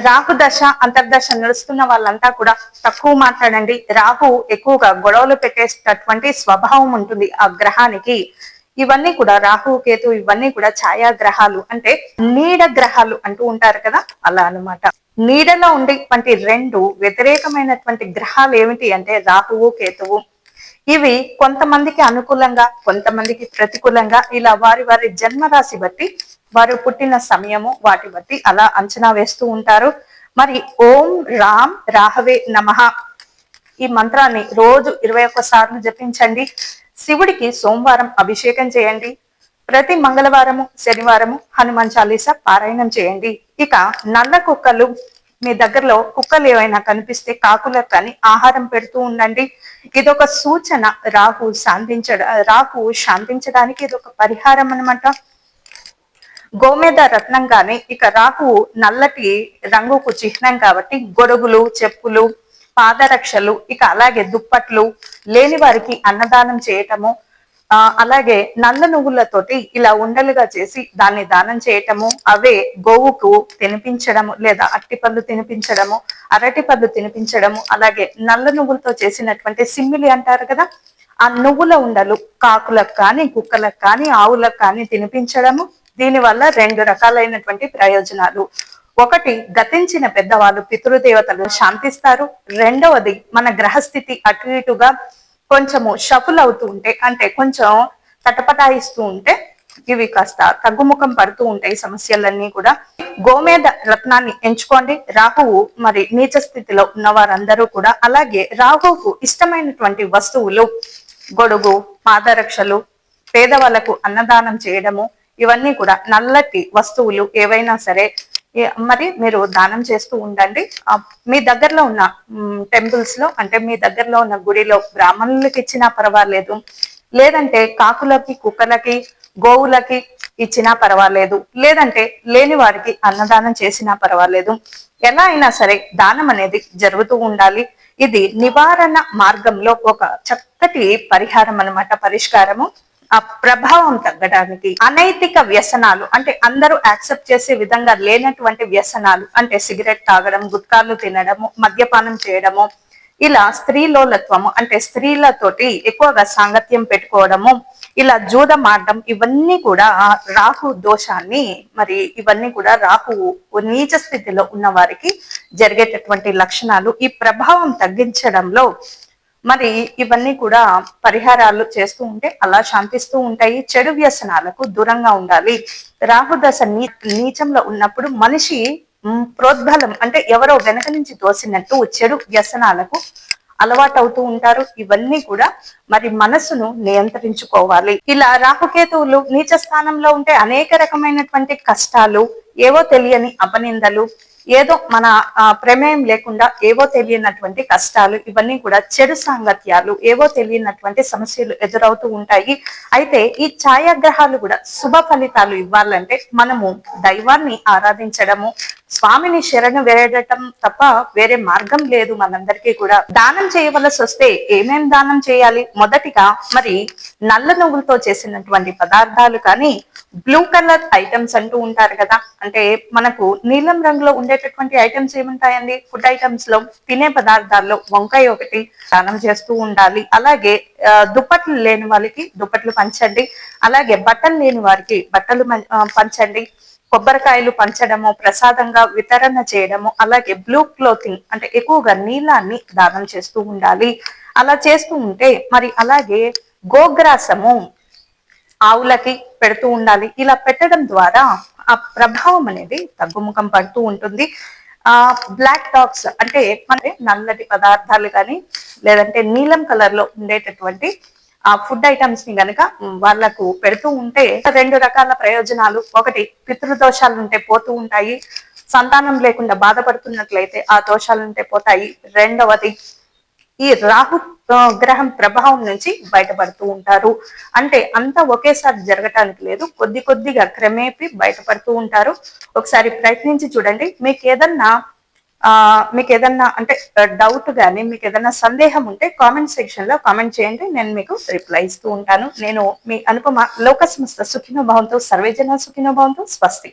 రాహు దశ అంతర్దశ నడుస్తున్న వాళ్ళంతా కూడా తక్కువ మాట్లాడండి. రాహు ఎక్కువగా గొడవలు పెట్టేటటువంటి స్వభావం ఉంటుంది ఆ గ్రహానికి. ఇవన్నీ కూడా రాహు కేతు ఇవన్నీ కూడా ఛాయా గ్రహాలు, అంటే నీడ గ్రహాలు అంటూ ఉంటారు కదా, అలా అన్నమాట. నీడలో ఉండే వంటి రెండు వ్యతిరేకమైనటువంటి గ్రహాలు ఏమిటి అంటే రాహువు కేతువు. ఇవి కొంతమందికి అనుకూలంగా కొంతమందికి ప్రతికూలంగా ఇలా వారి వారి జన్మరాశి బట్టి వారు పుట్టిన సమయము వాటి బట్టి అలా అంచనా వేస్తూ ఉంటారు. మరి ఓం రామ్ రాహవే నమః ఈ మంత్రాన్ని రోజు 21 సార్లు జపించండి. శివుడికి సోమవారం అభిషేకం చేయండి. ప్రతి మంగళవారము శనివారము హనుమాన్ చాలీసా పారాయణం చేయండి. ఇక నల్ల కుక్కలు, మీ దగ్గరలో కుక్కలు ఏవైనా కనిపిస్తే కాకులకు కానీ ఆహారం పెడుతూ ఉండండి. ఇదొక సూచన రాహు శాంతించడానికి ఇదొక పరిహారం అన్నమాట. గోమేద రత్నంగానే ఇక రాహు నల్లటి రంగుకు చిహ్నం కాబట్టి గొడుగులు, చెప్పులు, పాదరక్షలు, ఇక అలాగే దుప్పట్లు లేని వారికి అన్నదానం చేయటము, అలాగే నల్ల నువ్వులతోటి ఇలా ఉండలుగా చేసి దాన్ని దానం చేయటము, అవే గోవుకు తినిపించడము లేదా అట్టిపళ్ళు తినిపించడము, అరటి పళ్ళు తినిపించడము, అలాగే నల్ల నువ్వులతో చేసినటువంటి సిమ్మిలి అంటారు కదా, ఆ నువ్వుల ఉండలు కాకులకు కానీ కుక్కలకు కానీ ఆవులకు కానీ తినిపించడము. దీనివల్ల రెండు రకాలైనటువంటి ప్రయోజనాలు. ఒకటి, గతించిన పెద్దవాళ్ళు పితృదేవతలు శాంతిస్తారు. రెండవది, మన గ్రహస్థితి అటు ఇటుగా కొంచెము షఫుల్ అవుతూ ఉంటే, అంటే కొంచెం తటపటాయిస్తూ ఉంటే ఇవి కాస్త తగ్గుముఖం పడుతూ ఉంటాయి సమస్యలన్నీ కూడా. గోమేద రత్నాన్ని ఎంచుకోండి. రాహువు మరి నీచ స్థితిలో ఉన్న వారందరూ కూడా, అలాగే రాహువుకు ఇష్టమైనటువంటి వస్తువులు గొడుగు, పాదరక్షలు, పేదవాళ్లకు అన్నదానం చేయడము, ఇవన్నీ కూడా నల్లటి వస్తువులు ఏవైనా సరే మరి మీరు దానం చేస్తూ ఉండండి. మీ దగ్గరలో ఉన్న టెంపుల్స్ లో, అంటే మీ దగ్గరలో ఉన్న గుడిలో బ్రాహ్మణులకి ఇచ్చినా పర్వాలేదు, లేదంటే కాకులకి కుక్కలకి గోవులకి ఇచ్చినా పర్వాలేదు, లేదంటే లేని వారికి అన్నదానం చేసినా పర్వాలేదు. ఎలా అయినా సరే దానం అనేది జరుగుతూ ఉండాలి. ఇది నివారణ మార్గంలో ఒక చక్కటి పరిహారం అన్నమాట, పరిష్కారము. ఆ ప్రభావం తగ్గడానికి అనైతిక వ్యసనాలు, అంటే అందరూ యాక్సెప్ట్ చేసే విధంగా లేనటువంటి వ్యసనాలు, అంటే సిగరెట్ తాగడం, గుట్కాలు తినడము, మద్యపానం చేయడము, ఇలా స్త్రీలోలత్వము, అంటే స్త్రీలతోటి ఎక్కువగా సాంగత్యం పెట్టుకోవడము, ఇలా జూదం ఆడడం, ఇవన్నీ కూడా రాహు దోషాన్ని, మరి ఇవన్నీ కూడా రాహు నీచ స్థితిలో ఉన్న వారికి జరిగేటటువంటి లక్షణాలు. ఈ ప్రభావం తగ్గించడంలో మరి ఇవన్నీ కూడా పరిహారాలు చేస్తూ ఉంటే అలా శాంతిస్తూ ఉంటాయి. చెడు వ్యసనాలకు దూరంగా ఉండాలి. రాహుదశ నీచంలో ఉన్నప్పుడు మనిషి ప్రోద్బలం, అంటే ఎవరో వెనక నుంచి తోసినట్టు చెడు వ్యసనాలకు అలవాటు అవుతూ ఉంటారు. ఇవన్నీ కూడా మరి మనసును నియంత్రించుకోవాలి. ఇలా రాహుకేతువులు నీచ స్థానంలో ఉంటే అనేక రకమైనటువంటి కష్టాలు, ఏవో తెలియని అపనిందలు, ఏదో మన ప్రమేయం లేకుండా ఏవో తెలియనటువంటి కష్టాలు, ఇవన్నీ కూడా చెడు సాంగత్యాలు, ఏవో తెలియనటువంటి సమస్యలు ఎదురవుతూ ఉంటాయి. అయితే ఈ ఛాయాగ్రహాలు కూడా శుభ ఫలితాలు ఇవ్వాలంటే మనము దైవాన్ని ఆరాధించడము, స్వామిని శరణు వేడటం తప్ప వేరే మార్గం లేదు మనందరికీ కూడా. దానం చేయవలసి వస్తే ఏమేం దానం చేయాలి? మొదటిగా మరి నల్ల నువ్వులతో చేసినటువంటి పదార్థాలు కానీ, బ్లూ కలర్ ఐటమ్స్ అంటూ ఉంటారు కదా, అంటే మనకు నీలం రంగులో ఉండేటటువంటి ఐటమ్స్ ఏముంటాయండి? ఫుడ్ ఐటమ్స్ లో, తినే పదార్థాల్లో వంకాయ ఒకటి దానం చేస్తూ ఉండాలి. అలాగే దుప్పట్లు లేని వాళ్ళకి దుప్పట్లు పంచండి. అలాగే బట్టలు లేని వారికి బట్టలు పంచండి. కొబ్బరికాయలు పంచడము, ప్రసాదంగా వితరణ చేయడము, అలాగే బ్లూ క్లోతింగ్, అంటే ఎక్కువగా నీలాన్ని దానం చేస్తూ ఉండాలి. అలా చేస్తూ ఉంటే మరి అలాగే గోగ్రాసము ఆవులకి పెడుతూ ఉండాలి. ఇలా పెట్టడం ద్వారా ఆ ప్రభావం అనేది తగ్గుముఖం పడుతూ ఉంటుంది. బ్లాక్ టాక్స్, అంటే మన నల్లటి పదార్థాలు కానీ లేదంటే నీలం కలర్ లో ఉండేటటువంటి ఆ ఫుడ్ ఐటమ్స్ ని గనక వాళ్లకు పెడుతూ ఉంటే రెండు రకాల ప్రయోజనాలు. ఒకటి, పితృదోషాలు ఉంటే పోతూ ఉంటాయి. సంతానం లేకుండా బాధపడుతున్నట్లయితే ఆ దోషాలు ఉంటే పోతాయి. రెండవది, ఈ రాహు గ్రహం ప్రభావం నుంచి బయటపడుతూ ఉంటారు. అంటే అంతా ఒకేసారి జరగటానికి లేదు, కొద్ది కొద్దిగా క్రమేపీ బయటపడుతూ ఉంటారు. ఒకసారి ప్రయత్నించి చూడండి. మీకు ఏదన్నా అంటే డౌట్ కానీ మీకు ఏదన్నా సందేహం ఉంటే కామెంట్ సెక్షన్ లో కామెంట్ చేయండి, నేను మీకు రిప్లై ఇస్తూ ఉంటాను. నేను మీ అనుపమ. లోక సమస్త సుఖినో భవంతు, సర్వేజన సుఖినో భవంతు. స్వస్తి.